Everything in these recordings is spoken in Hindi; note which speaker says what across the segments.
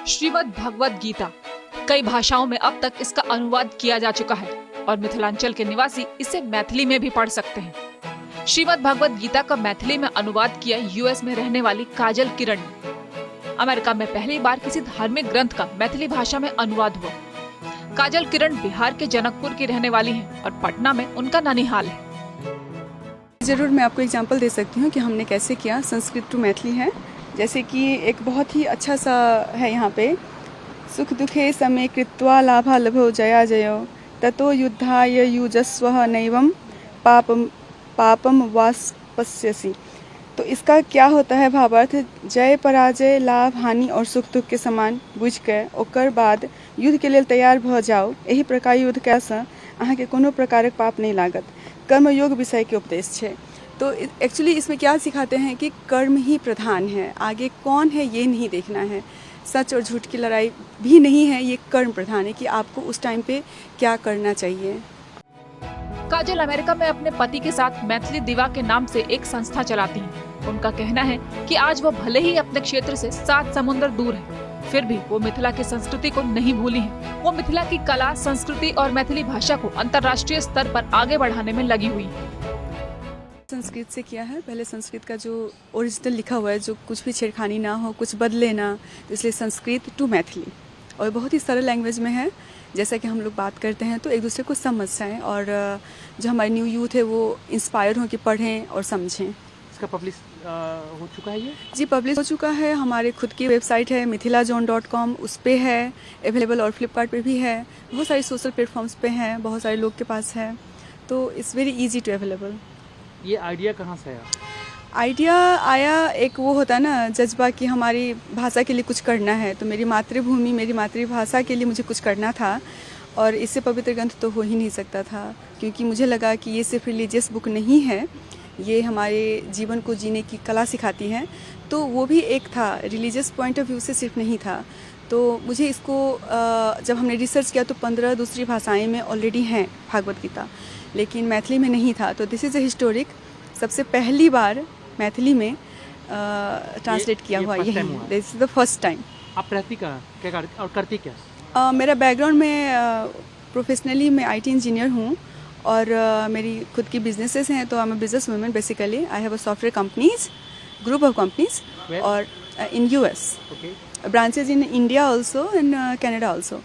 Speaker 1: श्रीमद् भगवद गीता कई भाषाओं में अब तक इसका अनुवाद किया जा चुका है और मिथिलांचल के निवासी इसे मैथिली में भी पढ़ सकते हैं। श्रीमद् भगवद गीता का मैथिली में अनुवाद किया यूएस में रहने वाली काजल किरण ने। अमेरिका में पहली बार किसी धार्मिक ग्रंथ का मैथिली भाषा में अनुवाद हुआ। काजल किरण बिहार के जनकपुर की रहने वाली हैं और पटना में उनका ननिहाल है।
Speaker 2: ज़रूर मैं आपको एग्जांपल दे सकती हूँ कि हमने कैसे किया। संस्कृत टू मैथिली है, जैसे कि एक बहुत ही अच्छा सा है यहाँ पे, सुख दुखे समे कृत्वा लाभा लभो जया जयो ततो युद्धाय युजस्वः नैवं पापम वास्पस्यसि। तो इसका क्या होता है भावार्थ, जय पराजय लाभ हानि और सुख दुख के समान बुझ के ओकर बाद युद्ध के लिए तैयार भ जाओ। यही प्रकार युद्ध कैसे अहाँ के कोनो प्रकारक पाप नहीं लागत। कर्मयोग विषय के उपदेश है। तो एक्चुअली इसमें क्या सिखाते हैं कि कर्म ही प्रधान है, आगे कौन है ये नहीं देखना है, सच और झूठ की लड़ाई भी नहीं है, ये कर्म प्रधान है कि आपको उस टाइम पे क्या करना चाहिए।
Speaker 1: काजल अमेरिका में अपने पति के साथ मैथिली दिवा के नाम से एक संस्था चलाती हैं। उनका कहना है कि आज वो भले ही अपने क्षेत्र से 7 समुद्र दूर है, फिर भी वो मिथिला की संस्कृति को नहीं भूली है। वो मिथिला की कला, संस्कृति और मैथिली भाषा को अंतर्राष्ट्रीय स्तर पर आगे बढ़ाने में लगी हुई है।
Speaker 2: संस्कृत से किया है, पहले संस्कृत का जो ओरिजिनल लिखा हुआ है, जो कुछ भी छेड़खानी ना हो, कुछ बदले ना, तो इसलिए संस्कृत टू मैथिली, और बहुत ही सरल लैंग्वेज में है। जैसा कि हम लोग बात करते हैं तो एक दूसरे को समझ जाएं और जो हमारे न्यू यूथ है वो इंस्पायर हों कि पढ़ें और समझें।
Speaker 3: इसका पब्लिश हो चुका है ये? जी
Speaker 2: पब्लिश हो चुका है। हमारे खुद की वेबसाइट है mithilazone.com, उस पर है अवेलेबल, और फ्लिपकार्ट पे भी है, बहुत सारे सोशल प्लेटफॉर्म्स पे हैं, बहुत सारे लोग के पास है, तो it's very easy to available.
Speaker 3: ये आइडिया कहाँ से आया?
Speaker 2: आइडिया आया, एक वो होता है ना जज्बा कि हमारी भाषा के लिए कुछ करना है, तो मेरी मातृभूमि, मेरी मातृभाषा के लिए मुझे कुछ करना था, और इससे पवित्र ग्रंथ तो हो ही नहीं सकता था, क्योंकि मुझे लगा कि ये सिर्फ रिलीजियस बुक नहीं है, ये हमारे जीवन को जीने की कला सिखाती है। तो वो भी एक था, रिलीजियस पॉइंट ऑफ व्यू से सिर्फ नहीं था। तो मुझे इसको जब हमने रिसर्च किया तो 15 दूसरी भाषाएं में ऑलरेडी हैं भागवत गीता, लेकिन मैथिली में नहीं था। तो दिस इज़ ए हिस्टोरिक, सबसे पहली बार मैथिली में ट्रांसलेट किया हुआ ये है। This is the first time.
Speaker 3: आप रहती कहाँ, क्या और करती क्या?
Speaker 2: मेरा बैकग्राउंड में प्रोफेशनली मैं IT इंजीनियर हूँ, और मेरी खुद की बिजनेसेस हैं, तो I am a business woman basically. I have a software companies, group of companies, और इन US, branches in India also, in Canada also.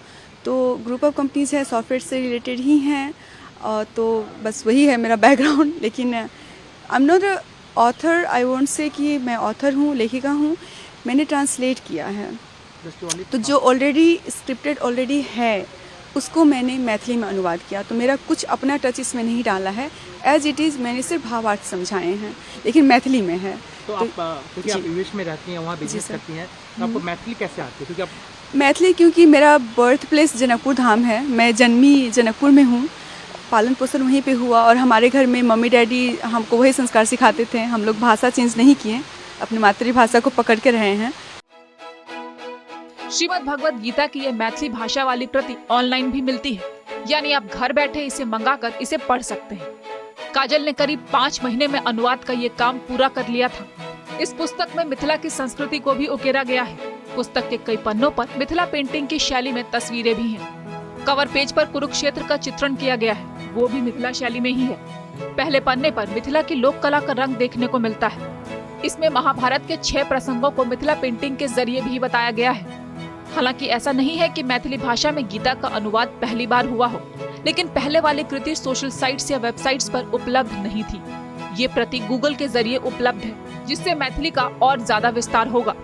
Speaker 2: तो ग्रुप ऑफ कंपनीज है, सॉफ्टवेयर से रिलेटेड ही हैं, तो बस वही है मेरा बैकग्राउंड। लेकिन I am not author, I won't say कि मैं ऑथर हूँ, लेखिका हूँ। मैंने ट्रांसलेट किया है, तो जो ऑलरेडी स्क्रिप्टेड ऑलरेडी है उसको मैंने मैथिली में अनुवाद किया। तो मेरा कुछ अपना टच इसमें नहीं डाला है, एज इट इज़ मैंने सिर्फ भावार्थ समझाए हैं, लेकिन मैथिली में है।
Speaker 3: तो आप क्योंकि आप यूएस में रहती हैं, वहाँ बिजनेस करती हैं, तो आपको मैथिली कैसे आती है? क्योंकि आप
Speaker 2: मैथिली, क्योंकि मेरा बर्थ प्लेस जनकपुर धाम है, मैं जन्मी जनकपुर में हूँ, पालन पोषण वहीं पे हुआ, और हमारे घर में मम्मी डैडी हमको वही संस्कार सिखाते थे। हम लोग भाषा चेंज नहीं किए, अपनी मातृभाषा को पकड़ के रहे हैं।
Speaker 1: श्रीमद् भगवद गीता की ये मैथिली भाषा वाली प्रति ऑनलाइन भी मिलती है, यानी आप घर बैठे इसे मंगाकर इसे पढ़ सकते हैं। काजल ने करीब 5 महीने में अनुवाद का ये काम पूरा कर लिया था। इस पुस्तक में मिथिला की संस्कृति को भी उकेरा गया है। पुस्तक के कई पन्नों पर मिथिला पेंटिंग की शैली में तस्वीरें भी हैं। कवर पेज पर कुरुक्षेत्र का चित्रण किया गया है, वो भी मिथिला शैली में ही है। पहले पन्ने पर मिथिला की लोक कला का रंग देखने को मिलता है। इसमें महाभारत के 6 प्रसंगों को मिथिला पेंटिंग के जरिए भी बताया गया है। हालांकि ऐसा नहीं है कि मैथिली भाषा में गीता का अनुवाद पहली बार हुआ हो, लेकिन पहले वाली कृति सोशल साइट्स या वेबसाइट्स पर उपलब्ध नहीं थी। ये प्रति गूगल के जरिए उपलब्ध है, जिससे मैथिली का और ज्यादा विस्तार होगा।